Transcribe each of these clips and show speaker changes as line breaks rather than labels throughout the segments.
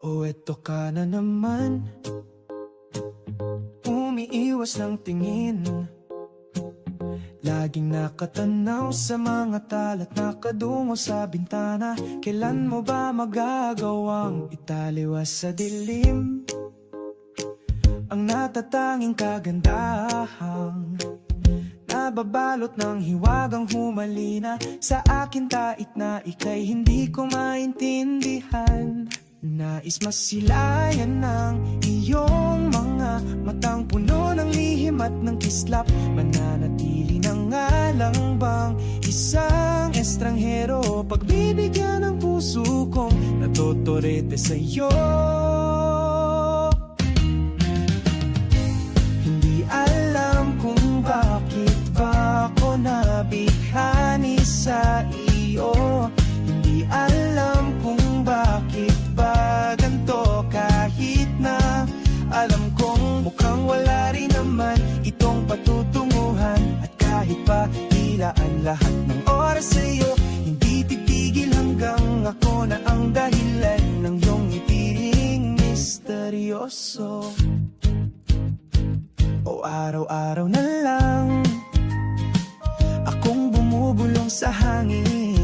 O eto ka na naman, umiiwas ng tingin, laging nakatanaw sa mga talat, nakadungo sa bintana. Kailan mo ba magagawang italiwas sa dilim ang natatanging kagandahang nababalot ng hiwagang humalina sa akin, tait na ika'y hindi ko maintindihan. Nais masilayan ng iyong mga matang puno ng lihim at ng kislap. Mananatili na nga lang bang isang estranghero, pagbibigyan ng puso kong natotorete sa'yo. Hindi alam kung bakit ba ako nabighani sa iyo. Hindi alam kung bakit ba ganito, kahit na alam kong mukhang wala rin naman itong patutunguhan. At kahit pa ilaan lahat ng oras sa'yo, hindi titigil hanggang ako na ang dahilan ng iyong ngitiing misteryoso. O araw-araw na lang akong bumubulong sa hangin.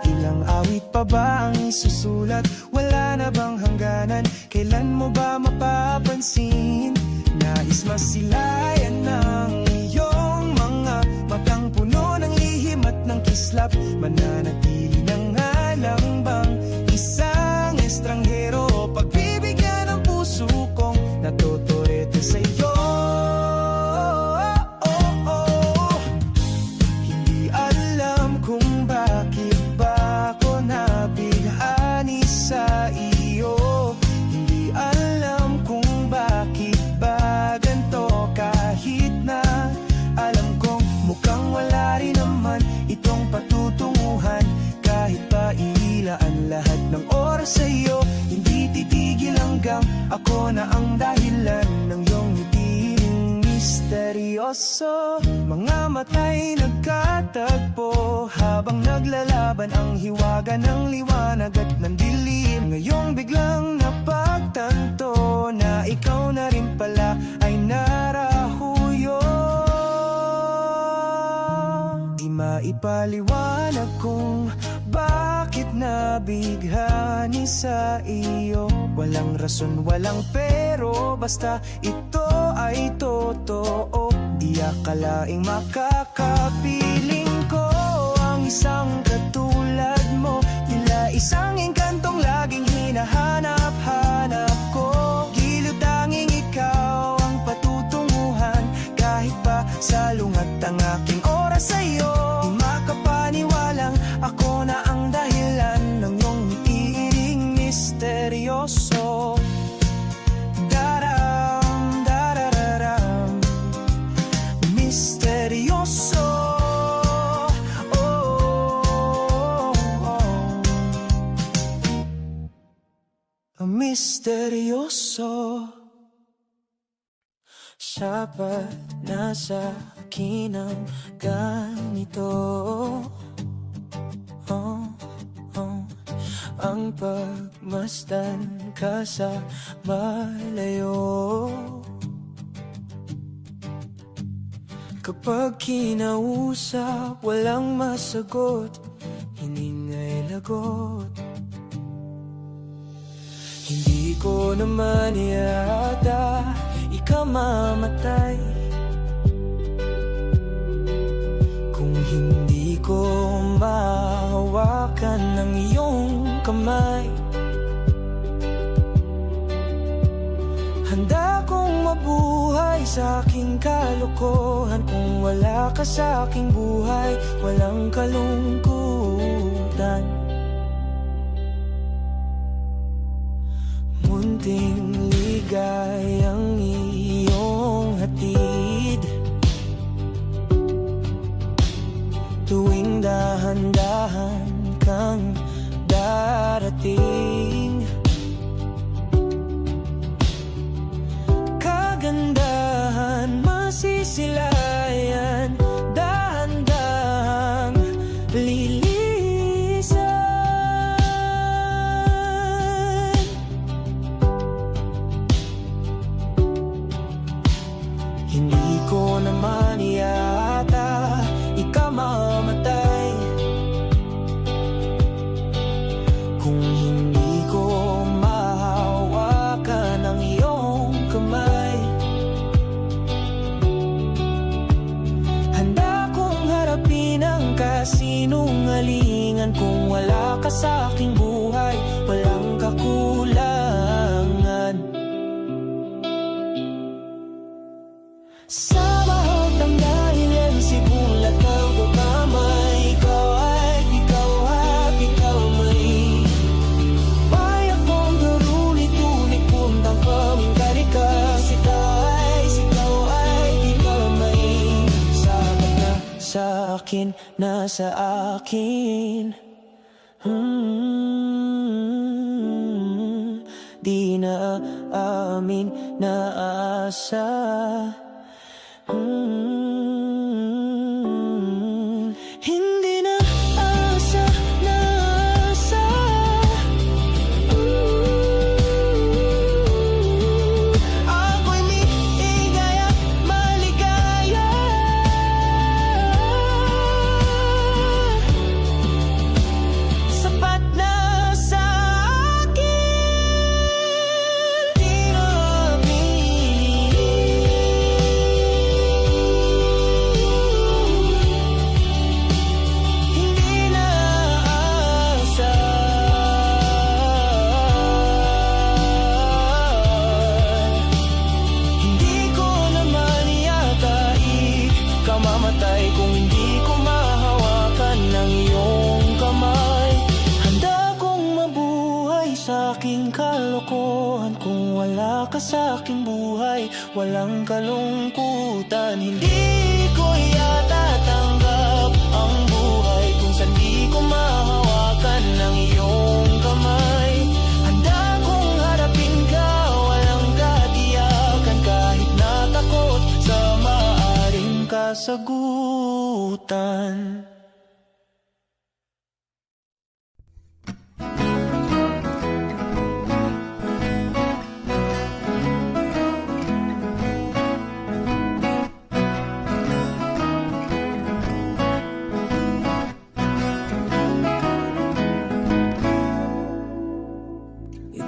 Ilang awit pa ba ang isusulat? Wala na bang hangganan? Kailan mo ba mapapansin? Nais masilayan ng iyong mga matang puno ng lihim at ng kislap. Mananatili na nga lang bang isang estranghero, pagbibigyan ng puso kong natotorete sa'yo. Hindi alam kung bakit ba ako nabighani sa iyo. Hindi alam kung bakit ba ganito, kahit na alam kong mukhang wala rin naman itong patutunguhan. Kahit pa ilaan lahat ng oras sa'yo, hindi titigil hanggang ako na ang dahilan ng iyong ngitiing misteryoso. Mga mata'y nagkatagpo habang naglalaban ang hiwaga ng liwanag at ng dilim. Ngayong biglang napagtanto na ikaw na rin pala ay narahuyo. Di maipaliwanag kung bakit nabighani sa iyo. Walang rason, walang pero, basta ito ay totoo. Di akalaing makakapiling ko ang isang katulad mo. Tila isang engkantong laging hinahanap-hanap ko. Giliw tanging ikaw ang patutunguhan, kahit pa salungat ang aking oras sa'yo. Di makapaniwalang ako na ang dahilan ng iyong ngitiing misteryoso. Daram, darararam, misteryoso. Misteryoso. Sapat na sa akin ang ganito. Ang pagmasdan ka sa malayo. Kapag kinausap, walang masagot, hiningay lagot. Hindi ko naman yata ikamamatay kung hindi ko mahawakan ng iyong kamay. Handa kong mabuhay sa aking kalokohan kung wala ka sa aking buhay, walang kalungkutan. Munting ligayang iyong hatid, tuwing dahan-dahan kang darating. Kagandahan masisilayan, dahan-dahang lilisan. akin, nasa akin. Di na amin naasa. Hindi na asa, naasa. Ako'y ligaya, maligaya. Sapat na sa akin. Di na hindi na asa. Hindi ko naman iakaik kamamatay kung hindi ko mahawakan ng iyong kamay. Handa kong mabuhay sa aking kalokohan kung wala ka sa aking buhay, walang kalungkutan. Hindi ko yatatanggap ang buhay kung saan di ko mahawakan ng iyong kamay. Handa kong harapin ka, walang katiyakan, kahit natakot sa maaring kasagutan.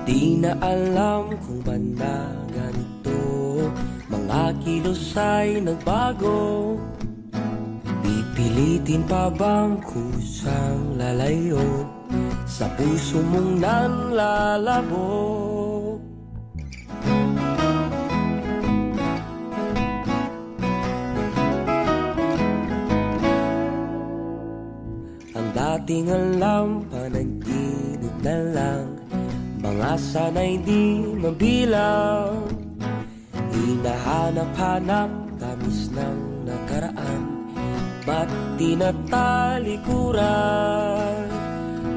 Di na alam kung ba na ganito, mga kilos ay nagbago. Pipilitin pa bang kusang lalayo sa puso mong nanlalabo? Ang dating alam, panaginip na lang, mga sana'y di mabilang. Hinahanap-hanap tamis ng nakaraan, ba't tinatalikuran?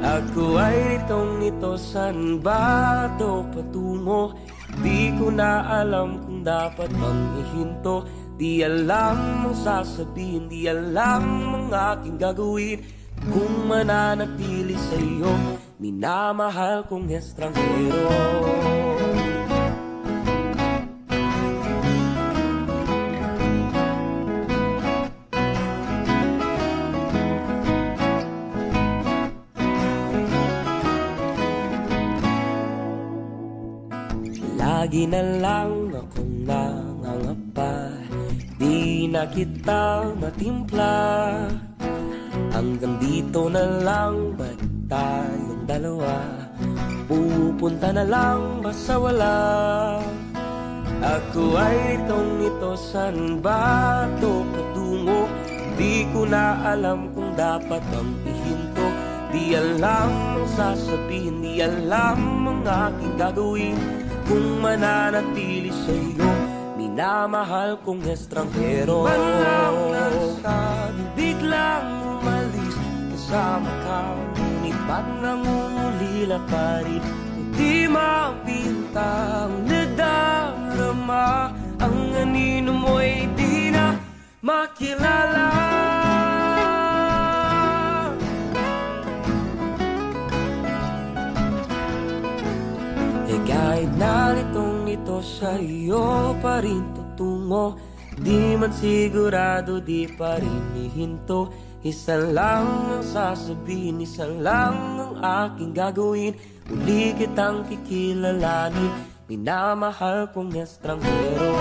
Ako ay nitong-nito, saan ba ito patungo? Di ko na alam kung dapat bang ihinto. Di alam ang sasabihin, di alam ang aking gagawin kung mananatili sa'yo, minamahal kong estranghero. Lagi na lang akong nangangapa, di na kita matimpla. Hanggang dito na lang ba tayong dalawa? Pupunta na lang ba sa wala? Ako ay nitong-nito, saan ba ito patungo? Di ko na alam kung dapat bang ihinto. Di alam ang sasabihin, di alam ang aking gagawin kung mananatili sa'yo, minamahal kong estranghero. Di man lang nasabi, biglang umalis kasama ka, ngunit ba't nangungulila pa rin? Di mapinta ang nadarama, ang anino mo'y di na makilala. Kahit na nitong-nito sa'yo pa rin tutungo, di man sigurado, di pa rin ihinto. Isa lang ang sasabihin, isa lang ang aking gagawin, uli kitang kikilalanin, minamahal kong estranghero.